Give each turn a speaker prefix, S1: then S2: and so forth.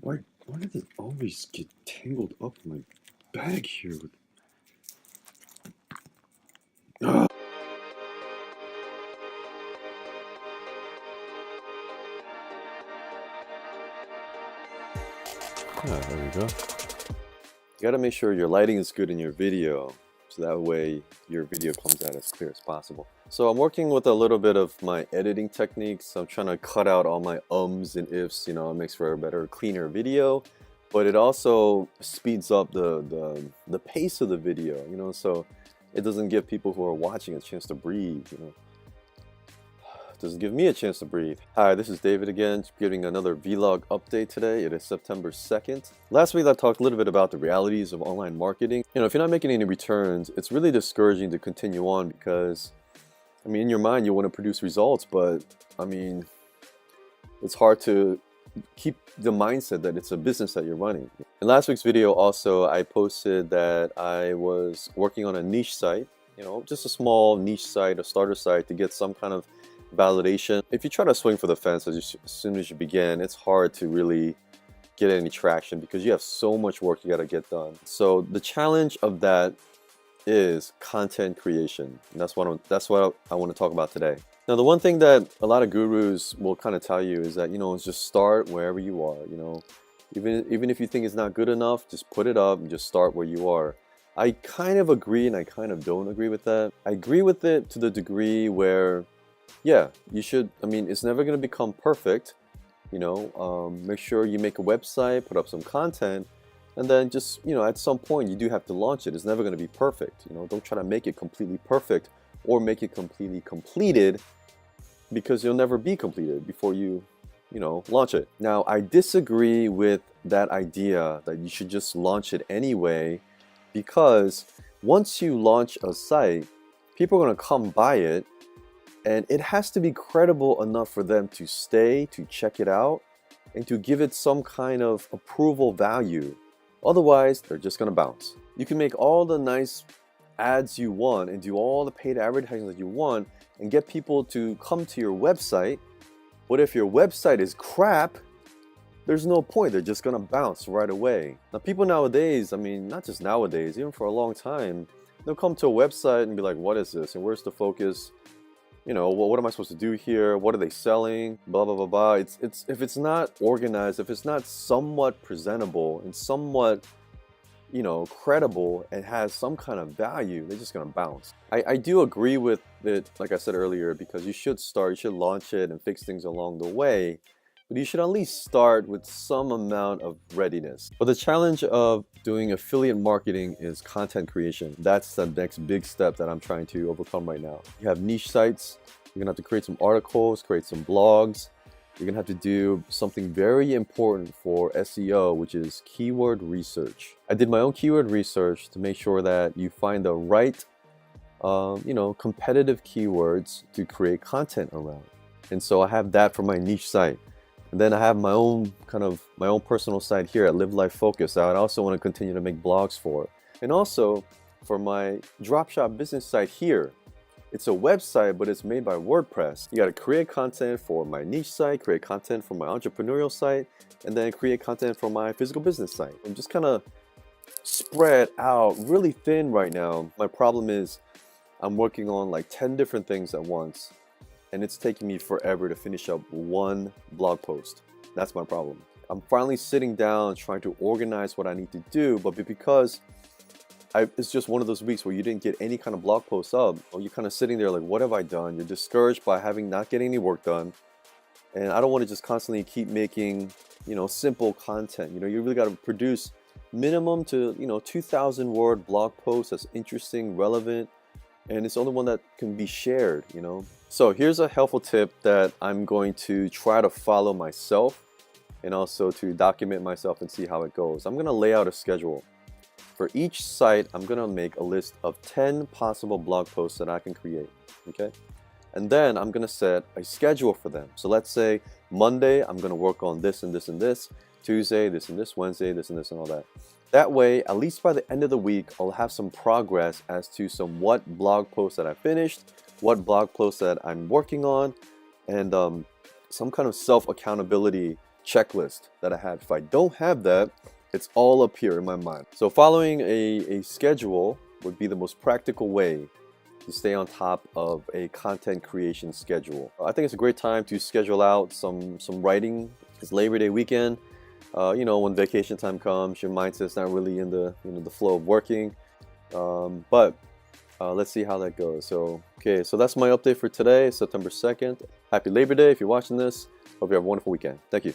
S1: Why did it always get tangled up in my bag here? Ah, there we go. You gotta make sure your lighting is good in your video, so that way your video comes out as clear as possible. So I'm working with a little bit of my editing techniques. I'm trying to cut out all my ums and ifs, you know, it makes for a better, cleaner video, but it also speeds up the pace of the video, you know, so it doesn't give people who are watching a chance to breathe, you know. Doesn't give me a chance to breathe. Hi, this is David again, giving another vlog update today. It is September 2nd. Last week I talked a little bit about the realities of online marketing. You know, if you're not making any returns, it's really discouraging to continue on because, I mean, in your mind you want to produce results, but I mean, it's hard to keep the mindset that it's a business that you're running. In last week's video also, I posted that I was working on a niche site, you know, just a small niche site, a starter site to get some kind of validation. If you try to swing for the fence as soon as you begin, it's hard to really get any traction because you have so much work you got to get done. So the challenge of that is content creation. And that's what I want to talk about today. Now, the one thing that a lot of gurus will kind of tell you is that, you know, just start wherever you are, you know. Even if you think it's not good enough, just put it up and just start where you are. I kind of agree and I kind of don't agree with that. I agree with it to the degree where, yeah, you should, I mean, it's never going to become perfect, you know. Make sure you make a website, put up some content, and then just, you know, at some point you do have to launch it. It's never going to be perfect, you know. Don't try to make it completely perfect or make it completely completed, because you'll never be completed before you know, launch it. Now, I disagree with that idea that you should just launch it anyway, because once you launch a site, people are going to come by it, and it has to be credible enough for them to stay, to check it out, and to give it some kind of approval value. Otherwise, they're just going to bounce. You can make all the nice ads you want and do all the paid advertising that you want and get people to come to your website. But if your website is crap, there's no point. They're just going to bounce right away. Now, people nowadays, I mean, not just nowadays, even for a long time, they'll come to a website and be like, what is this? And where's the focus? You know, what am I supposed to do here? What are they selling? Blah, blah, blah, blah. It's if it's not organized, if it's not somewhat presentable and somewhat, you know, credible and has some kind of value, they're just gonna bounce. I do agree with it, like I said earlier, because you should launch it and fix things along the way, but you should at least start with some amount of readiness. But the challenge of doing affiliate marketing is content creation. That's the next big step that I'm trying to overcome right now. You have niche sites, you're gonna have to create some articles, create some blogs. You're gonna have to do something very important for SEO, which is keyword research. I did my own keyword research to make sure that you find the right, you know, competitive keywords to create content around. And so I have that for my niche site. And then I have my own personal site here at Live Life Focus that I also want to continue to make blogs for. And also for my dropshop business site here. It's a website, but it's made by WordPress. You got to create content for my niche site, create content for my entrepreneurial site, and then create content for my physical business site. I'm just kind of spread out really thin right now. My problem is I'm working on like 10 different things at once, and it's taking me forever to finish up one blog post. That's my problem. I'm finally sitting down trying to organize what I need to do, but because it's just one of those weeks where you didn't get any kind of blog posts up, or you're kind of sitting there like, what have I done? You're discouraged by not getting any work done. And I don't want to just constantly keep making, you know, simple content. You know, you really got to produce minimum to, you know, 2,000 word blog posts that's interesting, relevant, and it's the only one that can be shared, you know. So here's a helpful tip that I'm going to try to follow myself and also to document myself and see how it goes. I'm going to lay out a schedule. For each site, I'm gonna make a list of 10 possible blog posts that I can create, okay? And then I'm gonna set a schedule for them. So let's say Monday, I'm gonna work on this and this and this, Tuesday, this and this, Wednesday, this and this and all that. That way, at least by the end of the week, I'll have some progress as to what blog posts that I finished, what blog posts that I'm working on, and some kind of self-accountability checklist that I have. If I don't have that, it's all up here in my mind. So following a schedule would be the most practical way to stay on top of a content creation schedule. I think it's a great time to schedule out some writing. It's Labor Day weekend. You know, when vacation time comes, your mindset's not really in the the flow of working. But let's see how that goes. So okay, so that's my update for today, September 2nd. Happy Labor Day if you're watching this. Hope you have a wonderful weekend. Thank you.